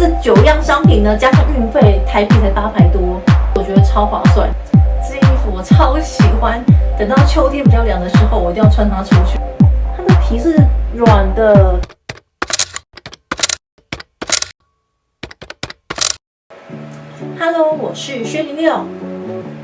这9样商品呢，加上运费，台币才800多，我觉得超划算。这件衣服我超喜欢，等到秋天比较凉的时候，我一定要穿它出去。它的皮是软的。Hello， 我是薛零六。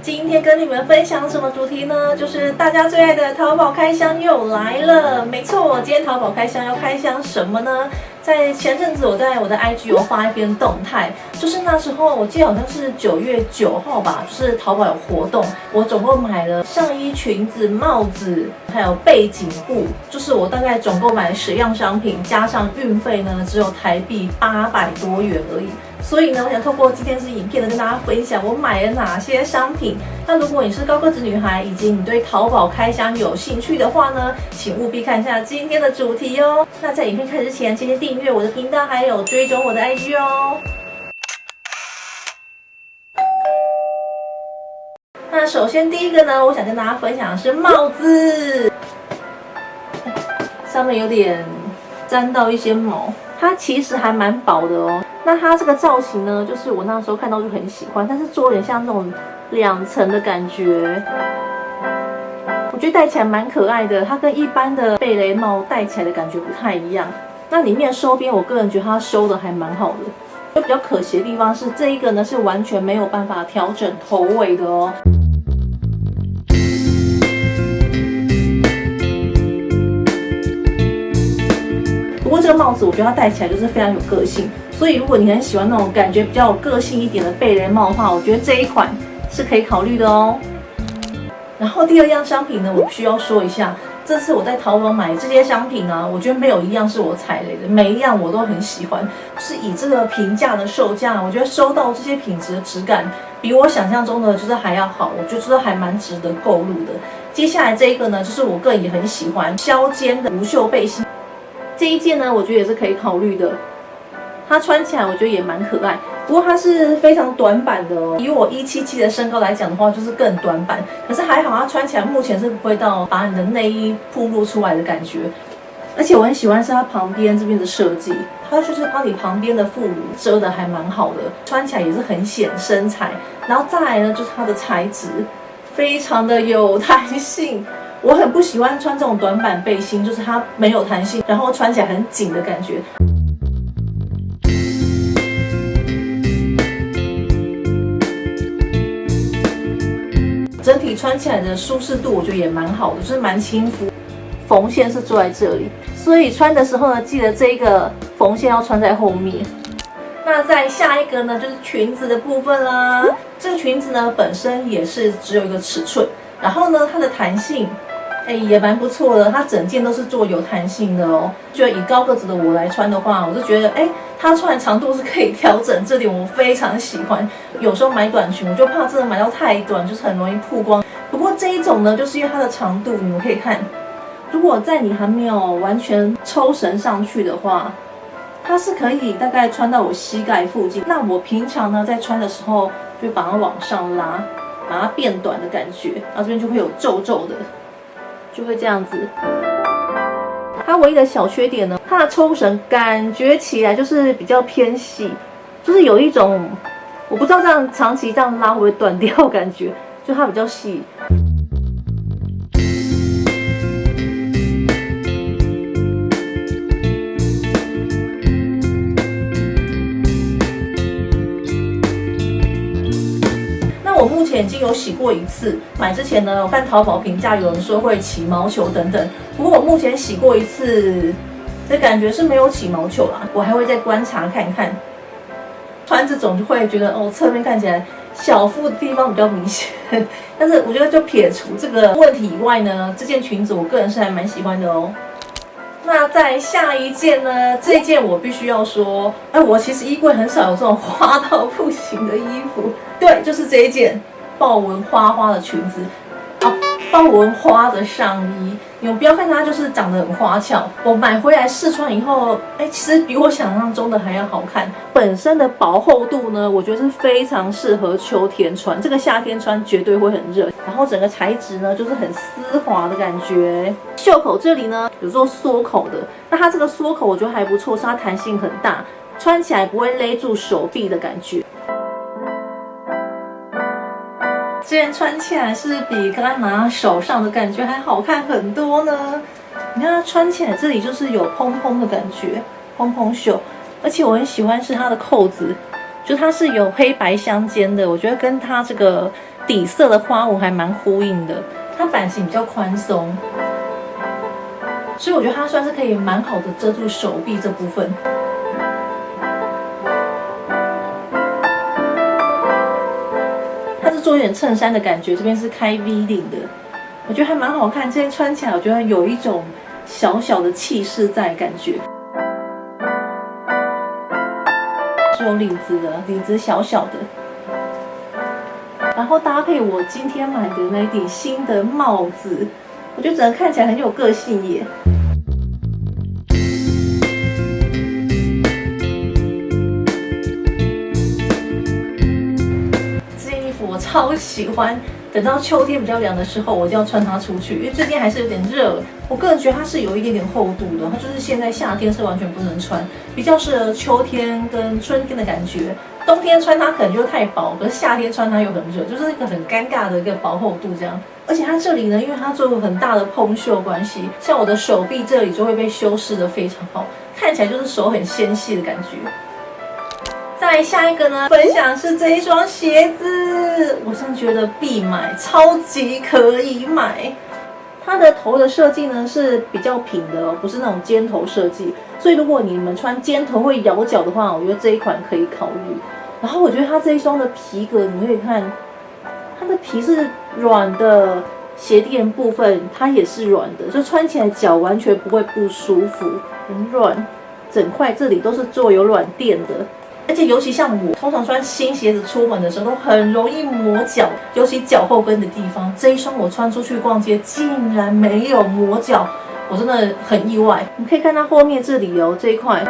今天跟你们分享什么主题呢？就是大家最爱的淘宝开箱又来了。没错，今天淘宝开箱要开箱什么呢？在前阵子我在我的 IG 有发一篇动态，就是那时候我记得好像是9月9号吧，就是淘宝有活动，我总共买了上衣、裙子、帽子，还有背景布，就是我大概总共买了10样商品，加上运费呢，只有台币800多元而已。所以呢，我想透过今天这影片呢，跟大家分享我买了哪些商品。那如果你是高个子女孩，以及你对淘宝开箱有兴趣的话呢，请务必看一下今天的主题哦。那在影片开始之前，请订阅我的频道，还有追踪我的 IG 哦。那首先第一个呢，我想跟大家分享的是帽子，上面有点沾到一些毛，它其实还蛮薄的哦。那它这个造型呢，就是我那时候看到就很喜欢，但是做有点像那种2层的感觉，我觉得戴起来蛮可爱的。它跟一般的贝雷帽戴起来的感觉不太一样。那里面收边，我个人觉得它收的还蛮好的。就比较可惜的地方是，这一个呢是完全没有办法调整头尾的哦。不过这个帽子我觉得它戴起来就是非常有个性，所以如果你很喜欢那种感觉比较有个性一点的贝雷帽的话，我觉得这一款是可以考虑的哦。然后第2样商品呢，我需要说一下，这次我在淘宝买这些商品呢，我觉得没有一样是我踩雷的，每一样我都很喜欢。是以这个平价的售价，我觉得收到这些品质的质感，比我想象中的就是还要好，我觉得还蛮值得购入的。接下来这一个呢，就是我个人也很喜欢削肩的无袖背心。这一件呢，我觉得也是可以考虑的，它穿起来我觉得也蛮可爱。不过它是非常短版的哦，以我177的身高来讲的话，就是更短版。可是还好，它穿起来目前是不会到把你的内衣暴露出来的感觉。而且我很喜欢是它旁边这边的设计，它就是把你旁边的副乳遮得还蛮好的，穿起来也是很显身材。然后再来呢，就是它的材质非常的有弹性。我很不喜欢穿这种短版背心，就是它没有弹性，然后穿起来很紧的感觉。整体穿起来的舒适度我觉得也蛮好的，就是蛮亲肤，缝线是做在这里，所以穿的时候呢，记得这个缝线要穿在后面。那再下一个呢，就是裙子的部分啦。这个裙子呢本身也是只有一个尺寸，然后呢它的弹性也蛮不错的，它整件都是做有弹性的哦。觉得以高个子的我来穿的话，我就觉得它穿的长度是可以调整，这点我非常喜欢。有时候买短裙，我就怕真的买到太短，就是很容易曝光。不过这一种呢，就是因为它的长度，你们可以看，如果在你还没有完全抽绳上去的话，它是可以大概穿到我膝盖附近。那我平常呢在穿的时候，就把它往上拉，把它变短的感觉，然后这边就会有皱皱的。就会这样子。它唯一的小缺点呢，它的抽绳感觉起来就是比较偏细，就是有一种我不知道这样长期这样拉会不会断掉感觉，就它比较细。我目前已经有洗过一次，买之前呢，我看淘宝评价有人说会起毛球等等，不过我目前洗过一次的感觉是没有起毛球啦，我还会再观察看看。穿这种就会觉得侧面看起来小腹的地方比较明显，但是我觉得就撇除这个问题以外呢，这件裙子我个人是还蛮喜欢的哦。那在下一件呢，这件我必须要说，我其实衣柜很少有这种花到不行的衣服，对，就是这一件豹纹花花的裙子，豹纹花的上衣，你们不要看它就是长得很花俏，我买回来试穿以后，其实比我想象中的还要好看。本身的薄厚度呢，我觉得是非常适合秋天穿，这个夏天穿绝对会很热。然后整个材质呢，就是很丝滑的感觉。袖口这里呢有做缩口的，那它这个缩口我觉得还不错，是它弹性很大。穿起来不会勒住手臂的感觉。这件穿起来是比刚刚拿手上的感觉还好看很多呢。你看它穿起来这里就是有蓬蓬的感觉，蓬蓬袖，而且我很喜欢是它的扣子，就它是有黑白相间的，我觉得跟它这个底色的花纹还蛮呼应的。它版型比较宽松，所以我觉得它算是可以蛮好的遮住手臂这部分。它是做一点衬衫的感觉，这边是开 V 领的，我觉得还蛮好看。这件穿起来，我觉得有一种小小的气势在感觉。是有领子的，领子小小的。然后搭配我今天买的那顶新的帽子，我觉得整个看起来很有个性耶。这件衣服我超喜欢，等到秋天比较凉的时候，我一定要穿它出去，因为最近还是有点热。我个人觉得它是有一点点厚度的，它就是现在夏天是完全不能穿，比较适合秋天跟春天的感觉。冬天穿它可能就太薄，可是夏天穿它又很热，就是一个很尴尬的一个薄厚度这样。而且它这里呢，因为它做了很大的蓬袖关系，像我的手臂这里就会被修饰得非常好，看起来就是手很纤细的感觉。再来下一个呢，分享是这一双鞋子，我真的觉得必买，超级可以买。它的头的设计呢是比较平的哦，不是那种尖头设计，所以如果你们穿尖头会咬脚的话，我觉得这一款可以考虑。然后我觉得它这一双的皮革，你可以看，它的皮是软的，鞋垫部分它也是软的，就穿起来脚完全不会不舒服，很软，整块这里都是做有软垫的。而且尤其像我，通常穿新鞋子出门的时候都很容易磨脚，尤其脚后跟的地方。这一双我穿出去逛街竟然没有磨脚，我真的很意外。你可以看它后面这里哦，这一块，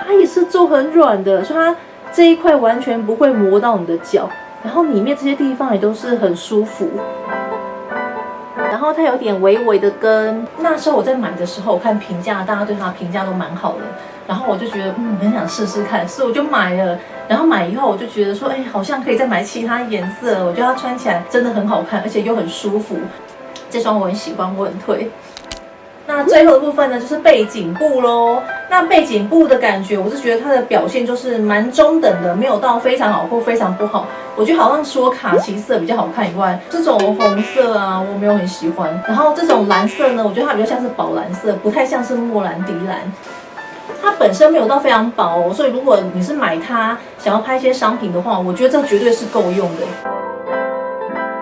它也是做很软的，所以它这一块完全不会磨到你的脚，然后里面这些地方也都是很舒服。然后它有点微微的跟，那时候我在买的时候，我看评价，大家对它评价都蛮好的。然后我就觉得很想试试看，所以我就买了。然后买以后我就觉得说，好像可以再买其他颜色。我觉得它穿起来真的很好看，而且又很舒服。这双我很喜欢，我很推。那最后的部分呢，就是背景布咯。那背景布的感觉，我是觉得它的表现就是蛮中等的，没有到非常好或非常不好。我觉得好像除了卡其色比较好看以外，这种红色啊我没有很喜欢。然后这种蓝色呢，我觉得它比较像是宝蓝色，不太像是莫兰迪蓝。它本身没有到非常薄哦，所以如果你是买它想要拍一些商品的话，我觉得这绝对是够用的。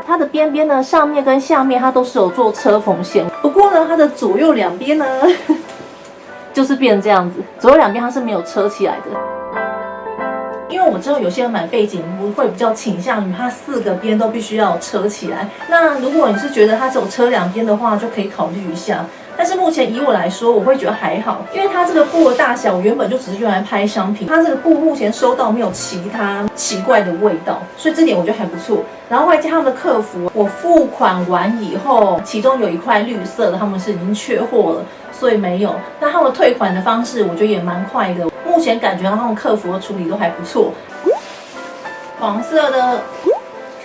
它的边边呢，上面跟下面它都是有做车缝线，不过呢，它的左右两边呢，就是变成这样子，左右两边它是没有车起来的。因为我知道有些人买背景布会比较倾向于它4个边都必须要车起来。那如果你是觉得它只有车2边的话，就可以考虑一下。但是目前以我来说，我会觉得还好，因为它这个布的大小原本就只是用来拍商品，它这个布目前收到没有其他奇怪的味道，所以这点我觉得还不错。然后外加他们的客服，我付款完以后，其中有一块绿色的，他们是已经缺货了，所以没有。那他们退款的方式，我觉得也蛮快的。目前感觉到他们客服的处理都还不错。黄色的、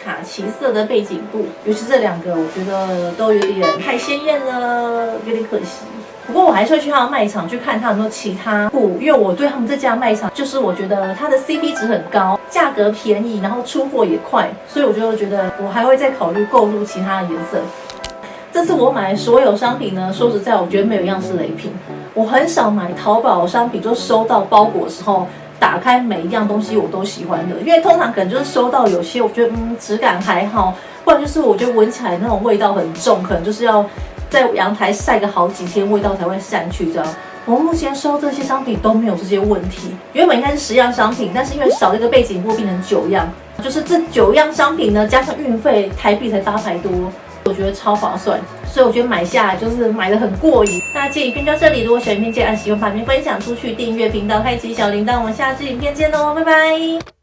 卡其色的背景布，尤其这2个，我觉得都有点太鲜艳了，有点可惜。不过我还是会去他的卖场去看他有没有其他布，因为我对他们这家卖场就是我觉得它的 CP 值很高，价格便宜，然后出货也快，所以我就觉得我还会再考虑购入其他的颜色。这次我买的所有商品呢，说实在，我觉得没有一样是雷品。我很少买淘宝商品，就收到包裹的时候，打开每一样东西我都喜欢的，因为通常可能就是收到有些我觉得质感还好，不然就是我觉得闻起来那种味道很重，可能就是要在阳台晒个好几天，味道才会散去这样。我目前收这些商品都没有这些问题，原本应该是10样商品，但是因为少了一个背景布，变成9样，就是这9样商品呢，加上运费，台币才800多。我觉得超划算，所以我觉得买下来就是买得很过瘾。那这影片就到这里，如果喜欢影片记得按喜欢，把影片分享出去，订阅频道，开启小铃铛，我们下支影片见喽，拜拜。